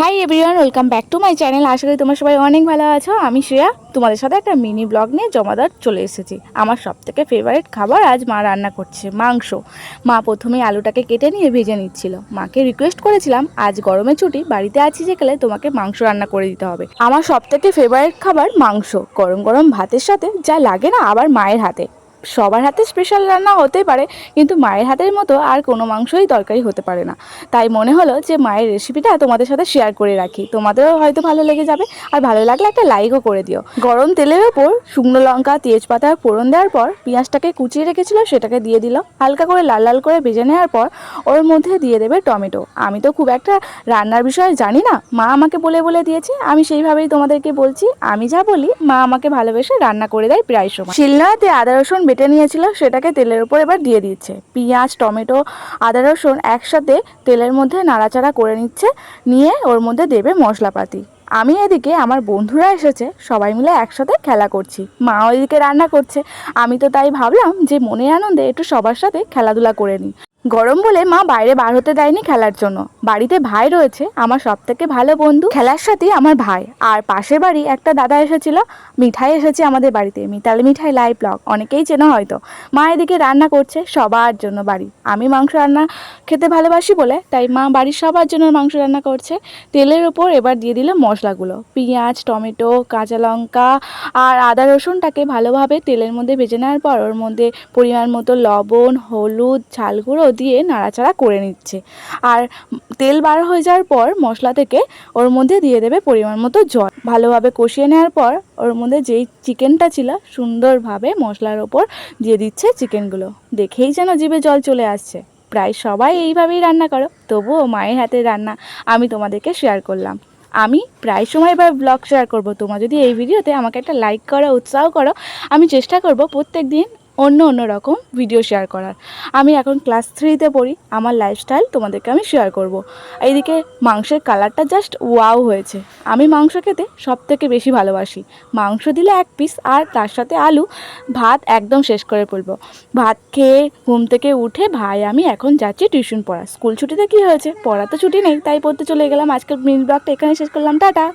High everyone, welcome back to my channel. আশা করি তোমরা সবাই অনেক ভালো আছো। আমি শ্রেয়া তোমাদের সাথে একটা মিনি ব্লগ নিয়ে জমাদার চলে এসেছি। আমার সবথেকে ফেভারিট খাবার আজ মা রান্না করছে মাংস। মা প্রথমেই আলুটাকে কেটে নিয়ে ভেজে নিচ্ছিল। মাকে রিকোয়েস্ট করেছিলাম আজ গরমের ছুটি, বাড়িতে আছি যে গেলে তোমাকে মাংস রান্না করে দিতে হবে। আমার সবথেকে ফেভারিট খাবার মাংস। গরম গরম ভাতের সাথে যা লাগে না, আবার মায়ের হাতে। সবার হাতে স্পেশাল রান্না হতে পারে, কিন্তু মায়ের হাতের মতো আর কোনো মাংসই তরকারি হতে পারে না। তাই মনে হলো যে মায়ের রেসিপিটা তোমাদের সাথে শেয়ার করে রাখি, তোমাদেরও হয়তো ভালো লেগে যাবে। আর ভালো লাগলে একটা লাইকও করে দিও। গরম তেলের ওপর শুকনো লঙ্কা তেজপাতা ফোড়ন দেওয়ার পর পেঁয়াজটাকে কুচিয়ে রেখেছিল সেটাকে দিয়ে দিল। হালকা করে লাল লাল করে ভেজে নেওয়ার পর ওর মধ্যে দিয়ে দেবে টমেটো। আমি তো খুব একটা রান্নার বিষয়ে জানি না, মা আমাকে বলে বলে দিয়েছে, আমি সেইভাবেই তোমাদেরকে বলছি। আমি যা বলি মা আমাকে ভালোবেসে রান্না করে দেয় প্রায় সময়। শিলনোড়াতে আদা রসুন বেটে নিয়েছিল সেটাকে তেলের উপর এবার দিয়ে দিচ্ছে। পেঁয়াজ টমেটো আদা রসুন একসাথে তেলের মধ্যে নাড়াচাড়া করে নিচ্ছে, নিয়ে ওর মধ্যে দেবে মশলাপাতি। আমি এদিকে আমার বন্ধুরা এসেছে, সবাই মিলে একসাথে খেলা করছি। মা ওইদিকে রান্না করছে। আমি তো তাই ভাবলাম যে মনের আনন্দে একটু সবার সাথে খেলাধুলা করে নিই। গরম বলে মা বাইরে বার হতে দেয়নি খেলার জন্য। বাড়িতে ভাই রয়েছে, আমার সব থেকে ভালো বন্ধু। খেলার সাথে আমার ভাই আর পাশের বাড়ি একটা দাদা এসেছিল। মিঠাই এসেছে আমাদের বাড়িতে, মিতালি মিঠাই লাইভ ব্লগ, অনেকেই চেনো হয়তো। মা এদিকে রান্না করছে সবার জন্য বাড়ি। আমি মাংস রান্না খেতে ভালোবাসি বলে তাই মা বাড়ির সবার জন্য মাংস রান্না করছে। তেলের ওপর এবার দিয়ে দিল মশলাগুলো, পেঁয়াজ টমেটো কাঁচা লঙ্কা আর আদা রসুনটাকে ভালোভাবে তেলের মধ্যে ভেজে নেওয়ার পর ওর মধ্যে পরিমাণ মতো লবণ হলুদ ঝাল গুঁড়ো দিয়ে নাড়াচাড়া করে নিচ্ছে। আর তেল বার হয়ে যাওয়ার পর মশলা থেকে ওর মধ্যে দিয়ে দেবে পরিমাণ মতো জল। ভালোভাবে কষিয়ে নেওয়ার পর ওর মধ্যে যেই চিকেনটা ছিল সুন্দরভাবে মশলার ওপর দিয়ে দিচ্ছে চিকেনগুলো। দেখেই যেন জিভে জল চলে আসছে। প্রায় সবাই এইভাবেই রান্না করো, তবুও মায়ের হাতের রান্না আমি তোমাদেরকে শেয়ার করলাম। আমি প্রায় সময় এবার ব্লগ শেয়ার করব। তোমরা যদি এই ভিডিওতে আমাকে একটা লাইক করো উৎসাহ করো, আমি চেষ্টা করব প্রত্যেক দিন অন্য রকম ভিডিও শেয়ার করার। আমি এখন ক্লাস 3তে পড়ি, আমার লাইফস্টাইল তোমাদেরকে আমি শেয়ার করব। এইদিকে মাংসের কালারটা জাস্ট ওয়াও হয়েছে। আমি মাংস খেতে সব থেকে বেশি ভালোবাসি। মাংস দিলে এক পিস আর তার সাথে আলু, ভাত একদম শেষ করে পড়ব। ভাত খেয়ে ঘুম থেকে উঠে ভাই আমি এখন যাচ্ছি টিউশন পড়া। স্কুল ছুটিতে কি হয়েছে, পড়া তো ছুটি নেই, তাই পড়তে চলে গেলাম। আজকের মিনি ব্লগটা এখানে শেষ করলাম, টাটা।